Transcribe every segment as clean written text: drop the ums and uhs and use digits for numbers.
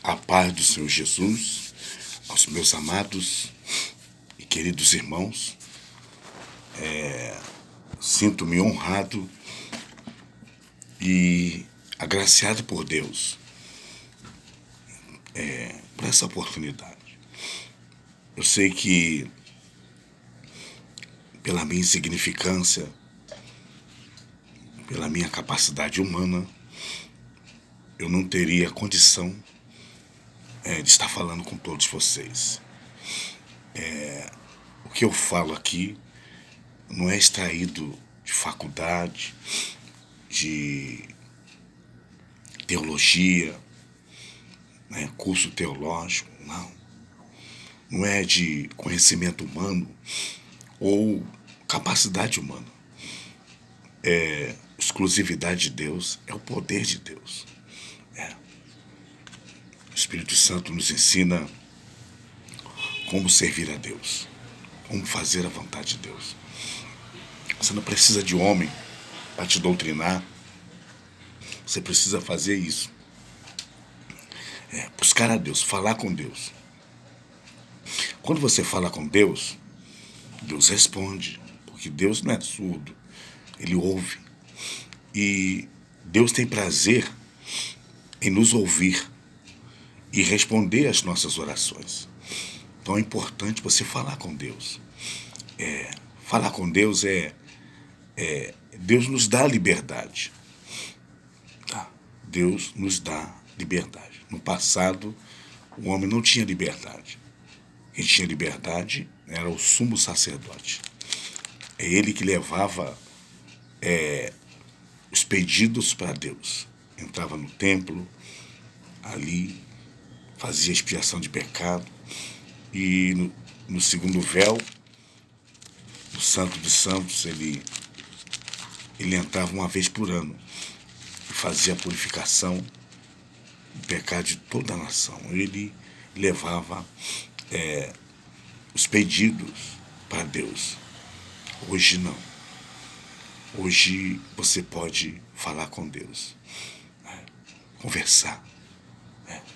A paz do Senhor Jesus, aos meus amados e queridos irmãos, sinto-me honrado e agraciado por Deus por essa oportunidade. Eu sei que, pela minha insignificância, pela minha capacidade humana, eu não teria condição de estar falando com todos vocês. O que eu falo aqui não é extraído de faculdade, de teologia, curso teológico, não. Não é de conhecimento humano ou capacidade humana. É exclusividade de Deus, é o poder de Deus. O Espírito Santo nos ensina como servir a Deus, como fazer a vontade de Deus. Você não precisa de homem para te doutrinar. Você precisa fazer isso. Buscar a Deus, falar com Deus. Quando você fala com Deus, Deus responde, porque Deus não é surdo, Ele ouve. E Deus tem prazer em nos ouvir e responder às nossas orações. Então é importante você falar com Deus. Falar com Deus Deus nos dá liberdade. Tá? Deus nos dá liberdade. No passado, o homem não tinha liberdade. Quem tinha liberdade era o sumo sacerdote. É ele que levava os pedidos para Deus. Entrava no templo, ali fazia expiação de pecado, e no segundo véu, no Santo dos Santos, ele entrava uma vez por ano e fazia a purificação do pecado de toda a nação. Ele levava os pedidos para Deus. Hoje não. Hoje você pode falar com Deus, conversar.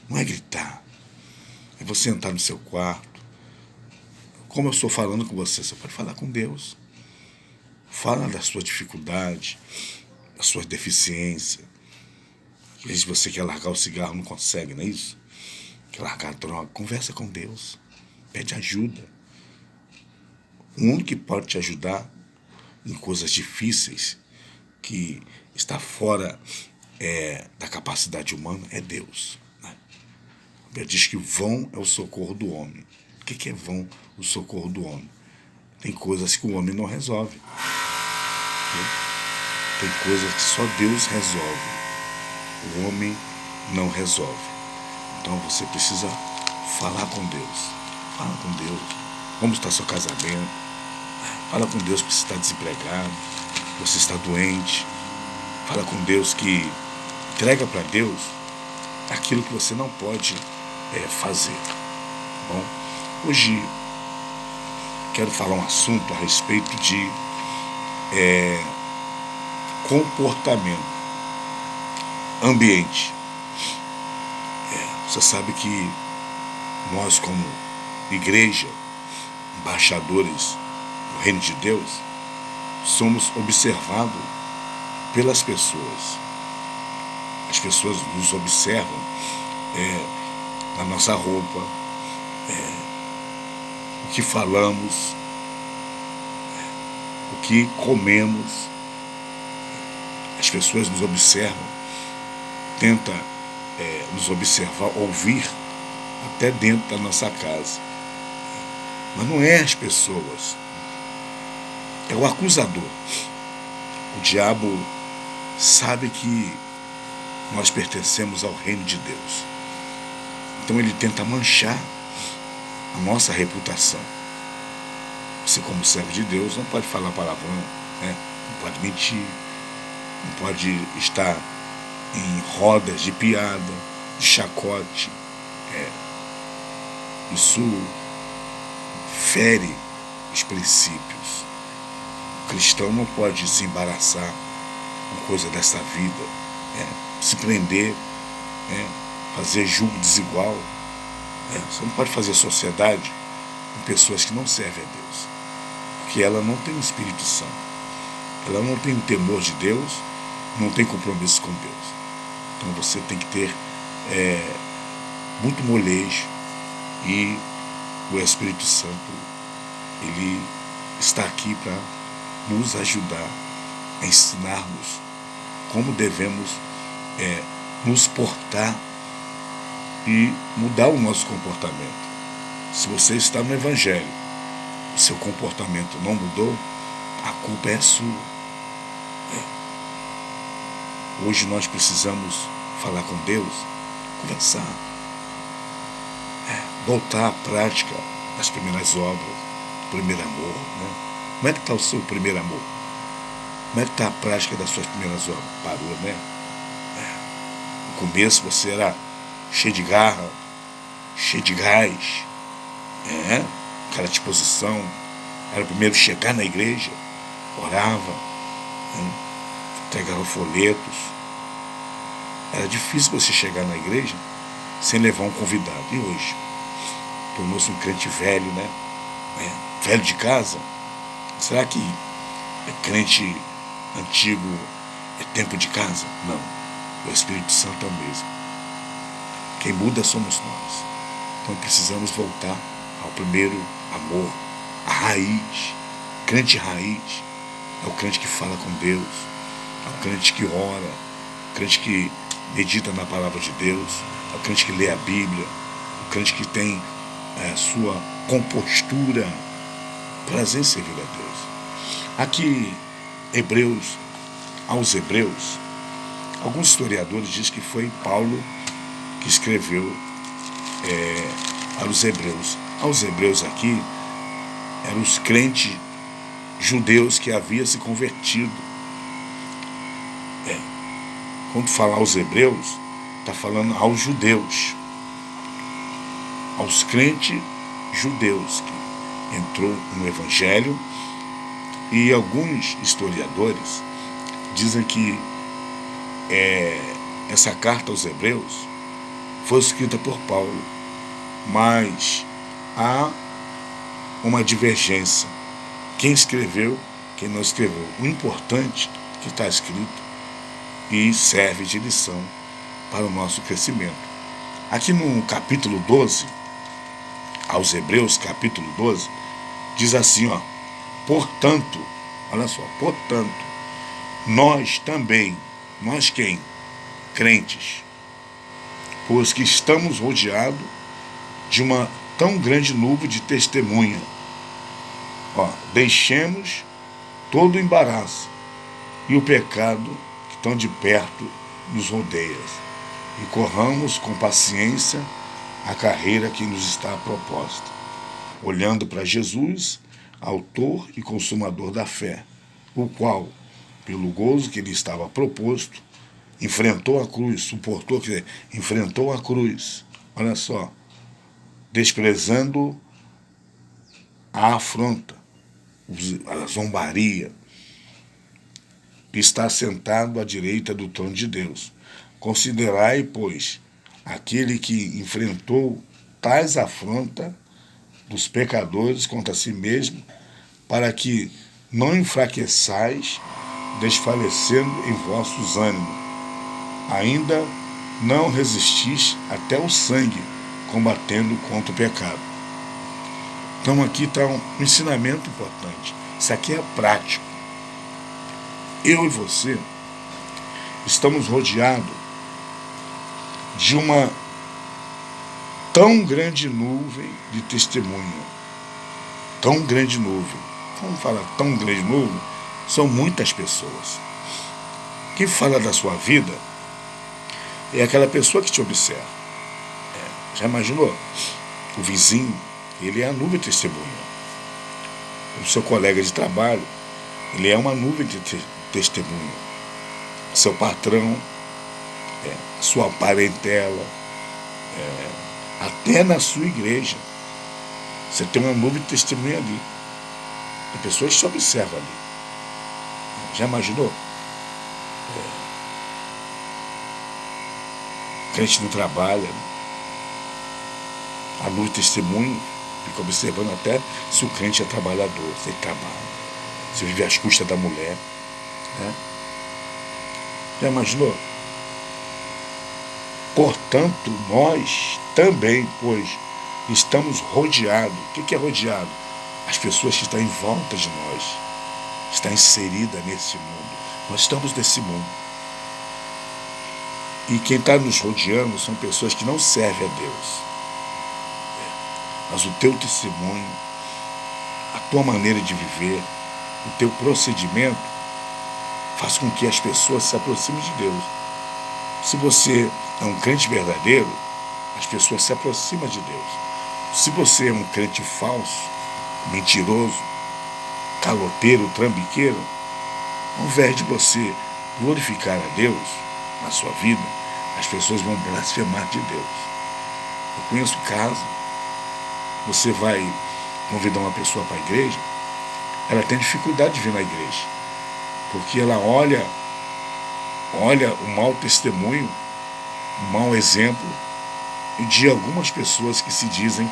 Não é gritar. É você entrar no seu quarto. Como eu estou falando com você, você pode falar com Deus. Fala da sua dificuldade, da sua deficiência. Às vezes você quer largar o cigarro, não consegue, não é isso? Quer largar a droga, conversa com Deus. Pede ajuda. O único que pode te ajudar em coisas difíceis, que está fora da capacidade humana, é Deus. A Bíblia diz que vão é o socorro do homem. O que é vão o socorro do homem? Tem coisas que o homem não resolve. Tem coisas que só Deus resolve. O homem não resolve. Então você precisa falar com Deus. Fala com Deus. Como está seu casamento? Fala com Deus que você está desempregado, você está doente. Fala com Deus que entrega para Deus aquilo que você não pode fazer. Bom, hoje quero falar um assunto a respeito de comportamento, ambiente. Você sabe que nós, como igreja, embaixadores do Reino de Deus, somos observados pelas pessoas. As pessoas nos observam na nossa roupa, o que falamos, o que comemos. As pessoas nos observam, tentam nos observar, ouvir até dentro da nossa casa. Mas não é as pessoas, é o acusador. O diabo sabe que nós pertencemos ao reino de Deus. Então ele tenta manchar a nossa reputação. Você, como servo de Deus, não pode falar palavrão, não pode mentir, não pode estar em rodas de piada, de chacote. Isso fere os princípios. O cristão não pode se embaraçar com coisa dessa vida, se prender fazer julgo desigual. Você não pode fazer sociedade com pessoas que não servem a Deus, porque ela não tem o Espírito Santo, ela não tem o temor de Deus, não tem compromisso com Deus. Então você tem que ter muito molejo, e o Espírito Santo, ele está aqui para nos ajudar a ensinar-nos como devemos nos portar e mudar o nosso comportamento. Se você está no Evangelho, o seu comportamento não mudou, a culpa é sua. Hoje nós precisamos falar com Deus, conversar, voltar à prática das primeiras obras, do primeiro amor. Como é que está o seu primeiro amor? Como é que está a prática das suas primeiras obras? Parou, né? No começo você era cheio de garra, cheio de gás, aquela disposição. Era o primeiro chegar na igreja, orava, entregava folhetos. Era difícil você chegar na igreja sem levar um convidado. E hoje? Tornou-se um crente velho, né? Velho de casa. Será que crente antigo é tempo de casa? Não. O Espírito Santo é o mesmo. Quem muda somos nós. Então precisamos voltar ao primeiro amor, a raiz. Crente raiz é o crente que fala com Deus, é o crente que ora, o crente que medita na palavra de Deus, é o crente que lê a Bíblia, o crente que tem a sua compostura, prazer em servir a Deus. Aqui, aos Hebreus, alguns historiadores dizem que foi Paulo que escreveu para os Hebreus. Aos Hebreus aqui eram os crentes judeus que haviam se convertido. Quando fala aos Hebreus, está falando aos judeus, aos crentes judeus que entrou no Evangelho. E alguns historiadores dizem que essa carta aos Hebreus foi escrita por Paulo, mas há uma divergência. Quem escreveu, quem não escreveu. O importante é que está escrito e serve de lição para o nosso crescimento. Aqui no capítulo 12, aos Hebreus, capítulo 12, diz assim, portanto, olha só, portanto, nós também, nós quem? Crentes, pois que estamos rodeados de uma tão grande nuvem de testemunha. Deixemos todo o embaraço e o pecado que tão de perto nos rodeia, e corramos com paciência a carreira que nos está proposta, olhando para Jesus, autor e consumador da fé, o qual, pelo gozo que lhe estava proposto, enfrentou a cruz, enfrentou a cruz, olha só, desprezando a afronta, a zombaria, está sentado à direita do trono de Deus. Considerai, pois, aquele que enfrentou tais afrontas dos pecadores contra si mesmo, para que não enfraqueçais, desfalecendo em vossos ânimos. Ainda não resistis até o sangue, combatendo contra o pecado. Então aqui está um ensinamento importante. Isso aqui é prático. Eu e você estamos rodeados de uma tão grande nuvem de testemunho. Tão grande nuvem. Vamos falar tão grande nuvem? São muitas pessoas. Quem fala da sua vida é aquela pessoa que te observa. Já imaginou? O vizinho, ele é a nuvem de testemunha. O seu colega de trabalho, ele é uma nuvem de testemunha. Seu patrão, a sua parentela, até na sua igreja. Você tem uma nuvem de testemunha ali. Tem pessoas que te observam ali. Já imaginou? O crente não trabalha. A luz testemunho fica observando até se o crente é trabalhador, se ele trabalha, se vive às custas da mulher. Né? Já imaginou? Portanto, nós também, pois, estamos rodeados. O que é rodeado? As pessoas que estão em volta de nós, está inserida nesse mundo. Nós estamos nesse mundo. E quem está nos rodeando são pessoas que não servem a Deus. Mas o teu testemunho, a tua maneira de viver, o teu procedimento, faz com que as pessoas se aproximem de Deus. Se você é um crente verdadeiro, as pessoas se aproximam de Deus. Se você é um crente falso, mentiroso, caloteiro, trambiqueiro, ao invés de você glorificar a Deus na sua vida, as pessoas vão blasfemar de Deus. Eu conheço casos, você vai convidar uma pessoa para a igreja, ela tem dificuldade de vir na igreja, porque ela olha o mau testemunho, o mau exemplo de algumas pessoas que se dizem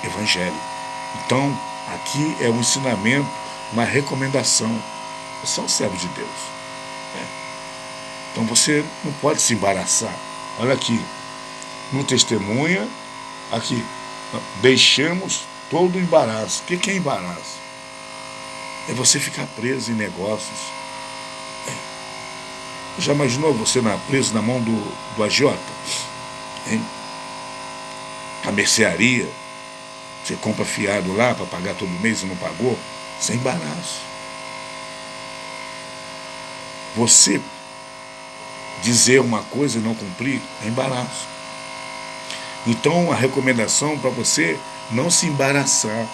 evangélicos. Então, aqui é um ensinamento, uma recomendação. Você é um servo de Deus. Né? Então você não pode se embaraçar. Olha aqui, no testemunha, aqui, deixamos todo o embaraço. O que é embaraço? É você ficar preso em negócios. Já imaginou você preso na mão do agiota? Hein? A mercearia, você compra fiado lá para pagar todo mês e não pagou, sem embaraço. Você dizer uma coisa e não cumprir é embaraço. Então a recomendação para você não se embaraçar,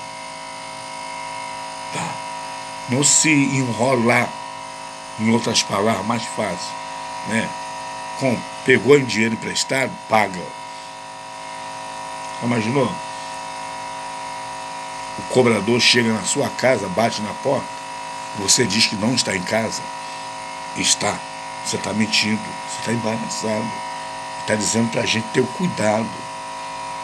tá? Não se enrolar, em outras palavras, mais fácil, né? Pegou em dinheiro emprestado, paga. Imaginou? O cobrador chega na sua casa, bate na porta, você diz que não está em casa. Está. Você está mentindo, você está embaraçado. Está dizendo para a gente ter o cuidado,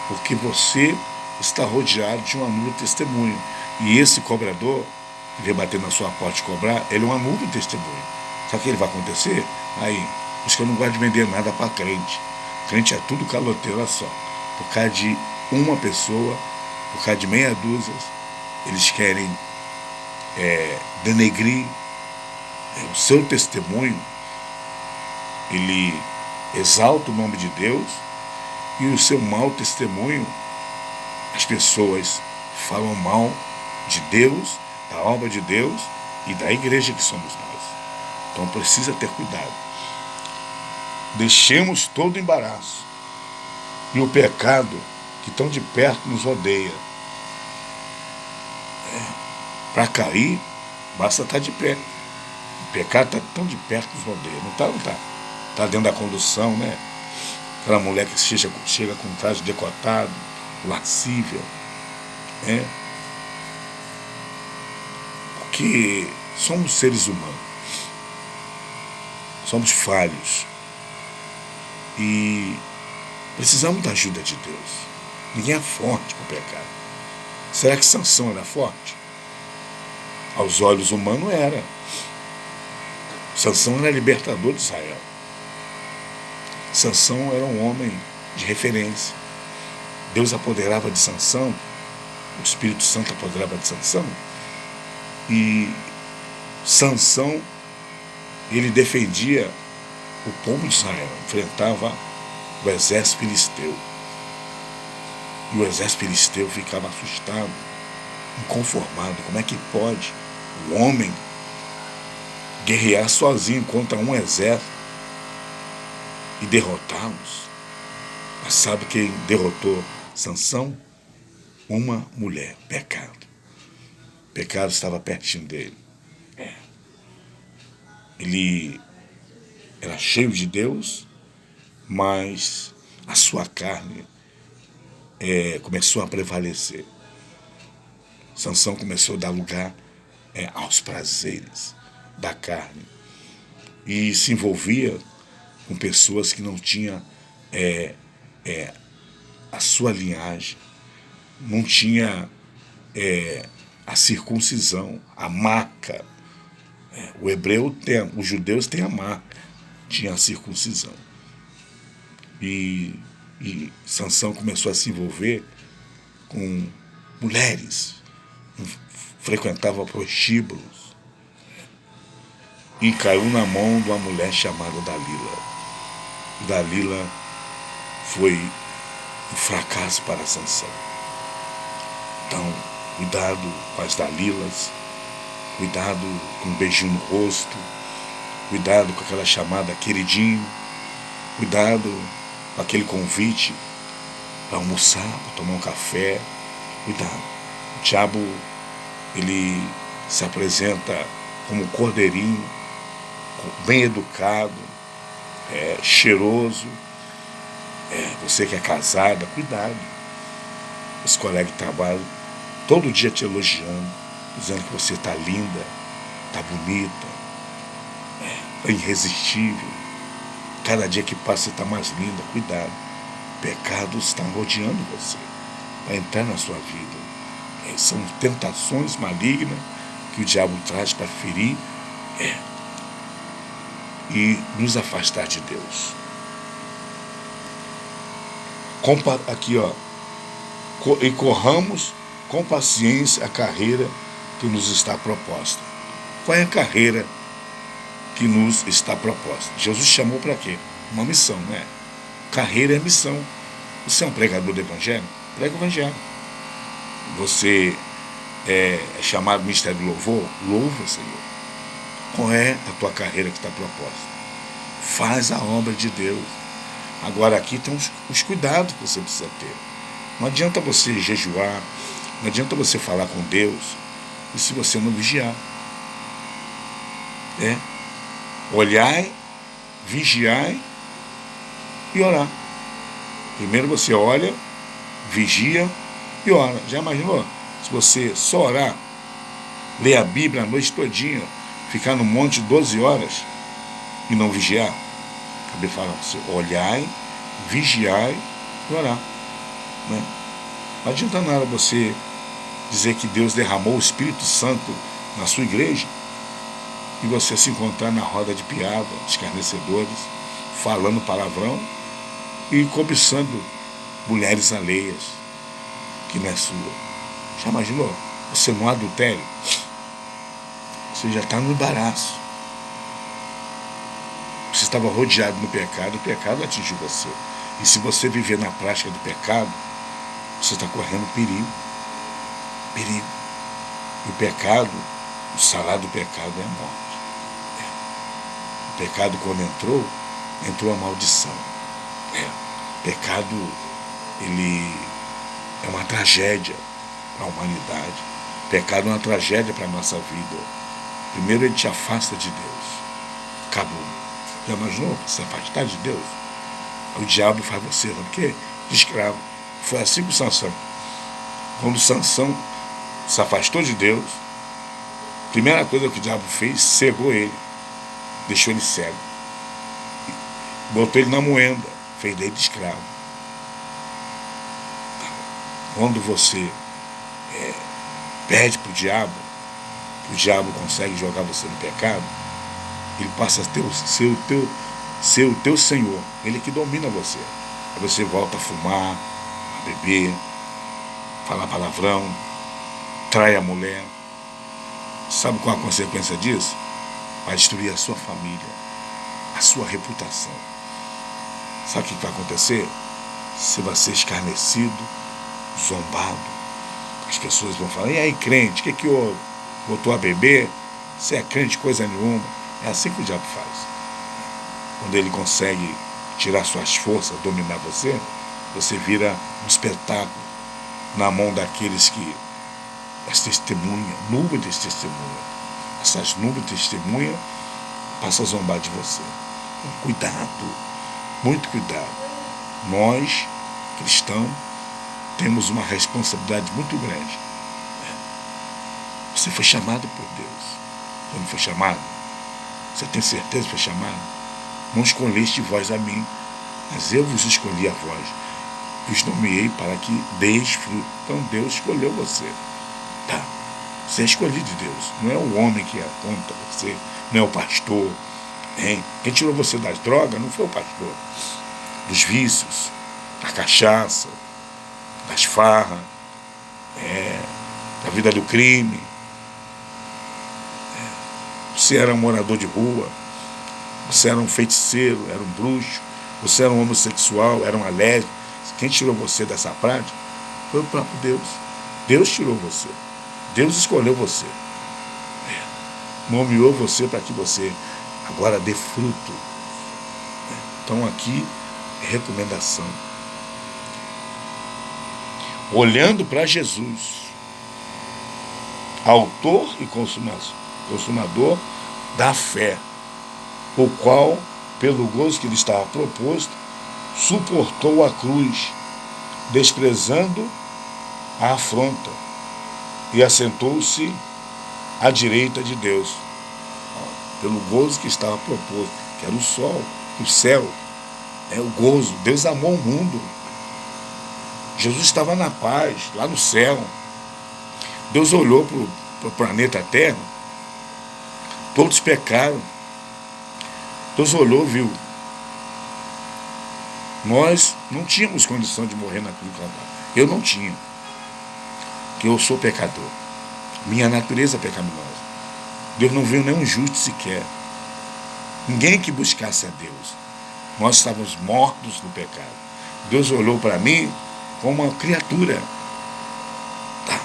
porque você está rodeado de uma nuvem de testemunho. E esse cobrador, que vem bater na sua porta e cobrar, ele é uma nuvem de testemunho. Sabe o que ele vai acontecer? Aí, os que eu não gosto de vender nada para crente. Crente é tudo caloteiro, olha só. Por causa de uma pessoa, por causa de meia dúzia, eles querem denegrir o seu testemunho. Ele exalta o nome de Deus e o seu mau testemunho, as pessoas falam mal de Deus, da obra de Deus e da igreja que somos nós. Então precisa ter cuidado. Deixemos todo o embaraço e o pecado que tão de perto nos rodeia. Para cair, basta estar de pé. O pecado está tão de perto que nos rodeia. Não está, não está. Está dentro da condução, né? Aquela mulher que chega com um traje decotado, lascívia. Né? Porque somos seres humanos. Somos falhos. E precisamos da ajuda de Deus. Ninguém é forte para o pecado. Será que Sansão era forte? Aos olhos humanos era. Sansão era libertador de Israel. Sansão era um homem de referência. Deus apoderava de Sansão, o Espírito Santo apoderava de Sansão, e Sansão, ele defendia o povo de Israel, enfrentava o exército filisteu. E o exército filisteu ficava assustado, inconformado. Como é que pode o homem guerrear sozinho contra um exército e derrotá-los? Mas sabe quem derrotou Sansão? Uma mulher, pecado. Pecado estava pertinho dele. Ele era cheio de Deus, mas a sua carne começou a prevalecer. Sansão começou a dar lugar aos prazeres da carne e se envolvia com pessoas que não tinham a sua linhagem, não tinha a circuncisão, a marca. O hebreu tem, os judeus têm a marca, tinha a circuncisão. E Sansão começou a se envolver com mulheres, frequentava prostíbulos e caiu na mão de uma mulher chamada Dalila. Dalila foi um fracasso para Sansão. Então, cuidado com as Dalilas, cuidado com um beijinho no rosto, cuidado com aquela chamada queridinho, cuidado com aquele convite para almoçar, para tomar um café. Cuidado. O diabo, ele se apresenta como um cordeirinho, bem educado, cheiroso. Você que é casada, cuidado. Os colegas de trabalho todo dia te elogiando, dizendo que você está linda, está bonita, é irresistível. Cada dia que passa você está mais linda. Cuidado. Pecados estão rodeando você, vai entrar na sua vida. São tentações malignas que o diabo traz para ferir e nos afastar de Deus. Aqui, ó. E corramos com paciência a carreira que nos está proposta. Qual é a carreira que nos está proposta? Jesus chamou para quê? Uma missão, né? Carreira é missão. Você é um pregador do Evangelho? Prega o Evangelho. Você é chamado Ministério do Louvor? Louva, Senhor. Qual é a tua carreira que está proposta? Faz a obra de Deus. Agora aqui tem os cuidados que você precisa ter. Não adianta você jejuar, não adianta você falar com Deus, e se você não vigiar. Olhai, vigiai e orar. Primeiro você olha, vigia e ora. Já imaginou? Se você só orar, ler a Bíblia a noite todinha, ficar no monte 12 horas e não vigiar? A Bíblia fala, você olhai, vigiai e orar. Não adianta nada você dizer que Deus derramou o Espírito Santo na sua igreja e você se encontrar na roda de piada, escarnecedores, falando palavrão e cobiçando mulheres alheias que não é sua. Já imaginou? Você no adultério, você já está no embaraço. Você estava rodeado no pecado, o pecado atingiu você. E se você viver na prática do pecado, você está correndo perigo. Perigo. E o pecado, o salário do pecado é a morte. O pecado, quando entrou a maldição. O pecado, ele é uma tragédia para a humanidade. O pecado é uma tragédia para a nossa vida. Primeiro, ele te afasta de Deus. Acabou. Já imaginou se afastar de Deus? O diabo faz você, sabe o quê? De escravo. Foi assim com Sansão. Quando Sansão se afastou de Deus, a primeira coisa que o diabo fez, cegou ele. Deixou ele cego. Botou ele na moenda. Fez dele de escravo. Quando você pede para o diabo consegue jogar você no pecado, ele passa a ser o teu senhor. Ele que domina você. Aí você volta a fumar, a beber, falar palavrão, trai a mulher. Sabe qual a consequência disso? Vai destruir a sua família, a sua reputação. Sabe o que vai acontecer? Você vai ser escarnecido, zombado. As pessoas vão falar, e aí crente, o que houve? Voltou a beber? Você é crente coisa nenhuma. É assim que o diabo faz. Quando ele consegue tirar suas forças, dominar você, você vira um espetáculo na mão daqueles que as testemunhas, nuvem de testemunha. Essas nuvens de testemunha passam a zombar de você. Então, cuidado, muito cuidado. Nós, cristãos, temos uma responsabilidade muito grande. Você foi chamado por Deus. Você não foi chamado? Você tem certeza que foi chamado? Não escolheste vós a mim, Mas eu vos escolhi a vós, vos nomeei para que deis fruto. Então Deus escolheu você. Tá? Você é escolhido de Deus. Não é o homem que aponta você, não é o pastor. Hein? Quem tirou você das drogas não foi o pastor. Dos vícios, da cachaça, das farras, da vida do crime. Você era um morador de rua, você era um feiticeiro, era um bruxo, você era um homossexual, era uma lésbica. Quem tirou você dessa prática foi o próprio Deus. Deus tirou você. Deus escolheu você. Nomeou você para que você agora dê fruto. Então aqui é recomendação. Olhando para Jesus, autor e consumador da fé, o qual, pelo gozo que lhe estava proposto, suportou a cruz, desprezando a afronta, e assentou-se à direita de Deus. Pelo gozo que estava proposto, que era o sol, o céu, o gozo. Deus amou o mundo. Jesus estava na paz, lá no céu. Deus olhou para o planeta Terra, todos pecaram. Deus olhou, viu. Nós não tínhamos condição de morrer na cruz do Calvário. Eu não tinha. Porque eu sou pecador. Minha natureza é pecaminosa. Deus não viu nenhum justo sequer. Ninguém que buscasse a Deus. Nós estávamos mortos no pecado. Deus olhou para mim como uma criatura. Tá.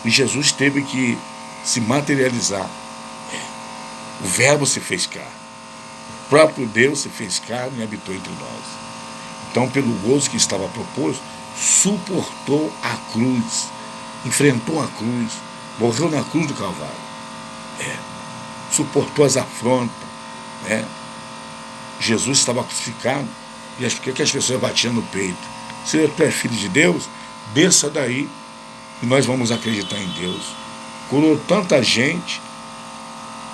E Jesus teve que se materializar. O Verbo se fez carne. O próprio Deus se fez carne e habitou entre nós. Então, pelo gozo que estava proposto, suportou a cruz, enfrentou a cruz, morreu na cruz do Calvário. Suportou as afrontas. Jesus estava crucificado. E o que as pessoas batiam no peito? Se tu é filho de Deus, desça daí e nós vamos acreditar em Deus. Curou tanta gente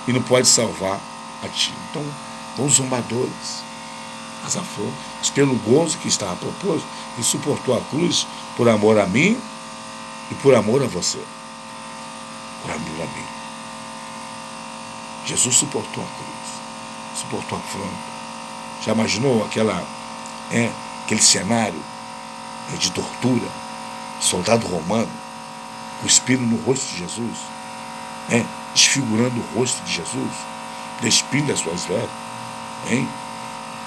e não pode salvar a ti. Então, os zombadores, as afrontas, mas pelo gozo que estava proposto, ele suportou a cruz por amor a mim e por amor a você. Por amor a mim. Jesus suportou a cruz, suportou a afronta. Já imaginou aquele cenário de tortura? Soldado romano cuspindo no rosto de Jesus, desfigurando o rosto de Jesus, despindo as suas vestes,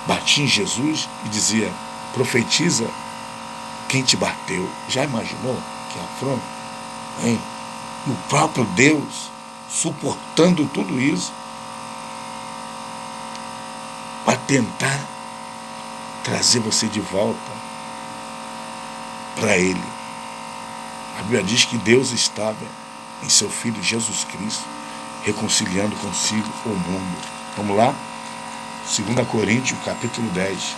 batia em Jesus e dizia: profetiza quem te bateu. Já imaginou que afronta? E o próprio Deus suportando tudo isso para tentar trazer você de volta para Ele. A Bíblia diz que Deus estava em seu Filho Jesus Cristo, reconciliando consigo o mundo. Vamos lá? 2 Coríntios, capítulo 10.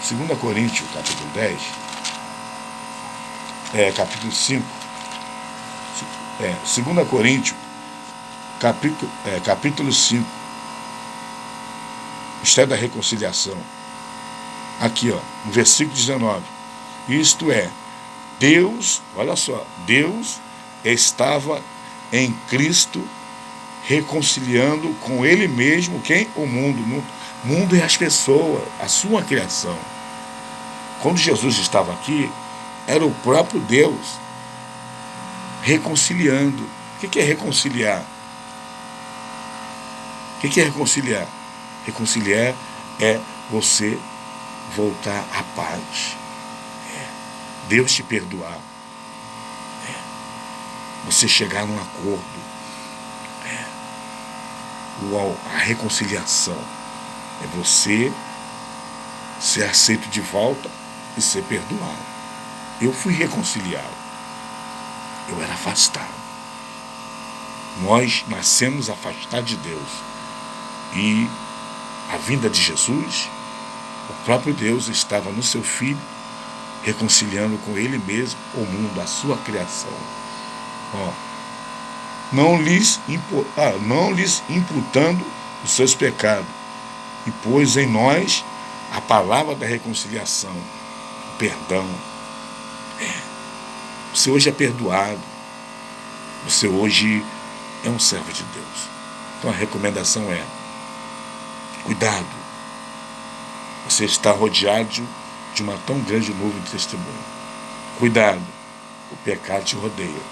2 Coríntios, capítulo 10. Capítulo 5. 2 Coríntios, capítulo 5. Mistério da reconciliação. Aqui, no versículo 19. Isto é, Deus, olha só, Deus estava em Cristo reconciliando com Ele mesmo quem? O mundo. O mundo é as pessoas, a sua criação. Quando Jesus estava aqui, era o próprio Deus reconciliando. O que é reconciliar? O que é reconciliar? Reconciliar é você voltar à paz. Deus te perdoar. Você chegar num acordo. A reconciliação é você ser aceito de volta e ser perdoado. Eu fui reconciliado. Eu era afastado. Nós nascemos afastados de Deus. E a vinda de Jesus, o próprio Deus estava no seu Filho, reconciliando com Ele mesmo o mundo, a sua criação. Não lhes imputando os seus pecados, e pôs em nós A palavra da reconciliação, o perdão. Você hoje é perdoado. Você hoje é um servo de Deus. Então a recomendação é: cuidado. Você está rodeado de uma tão grande nuvem de testemunho. Cuidado. O pecado te rodeia.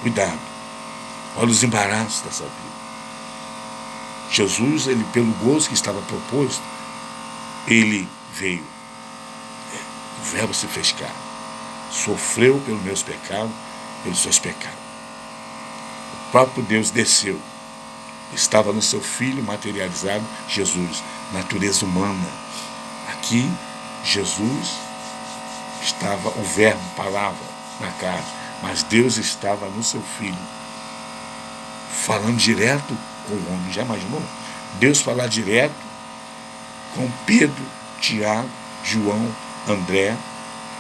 Cuidado. Olha os embaraços dessa vida. Jesus, ele, pelo gozo que estava proposto, ele veio. O Verbo se fez carne. Sofreu pelos meus pecados, pelos seus pecados. O próprio Deus desceu. Estava no seu Filho materializado, Jesus, natureza humana. Aqui, Jesus estava o Verbo, palavra, na carne. Mas Deus estava no seu Filho, falando direto com o homem. Já imaginou? Deus falar direto com Pedro, Tiago, João, André,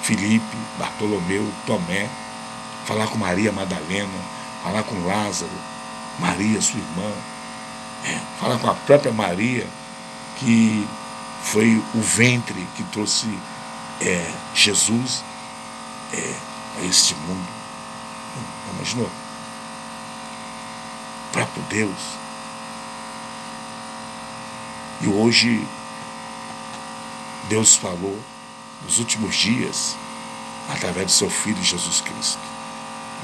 Filipe, Bartolomeu, Tomé, falar com Maria Madalena, falar com Lázaro, Maria, sua irmã, falar com a própria Maria, que foi o ventre que trouxe Jesus a este mundo. Não imaginou? O próprio Deus. E hoje Deus falou nos últimos dias através do seu Filho Jesus Cristo.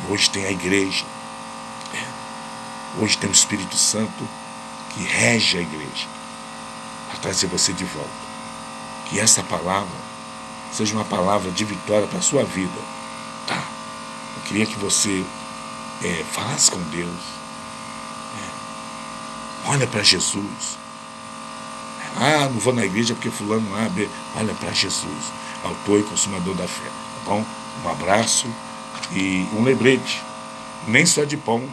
E hoje tem a igreja. Hoje tem o Espírito Santo que rege a igreja para trazer você de volta. Que essa palavra seja uma palavra de vitória para a sua vida. Tá? Eu queria que você falasse com Deus. Olha para Jesus. Não vou na igreja porque fulano A, B. Olha para Jesus, autor e consumador da fé. Tá bom? Um abraço e um lembrete. Nem só de pão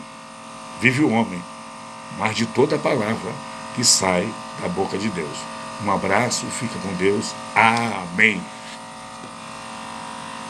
vive o homem, mas de toda a palavra que sai da boca de Deus. Um abraço, fica com Deus. Amém.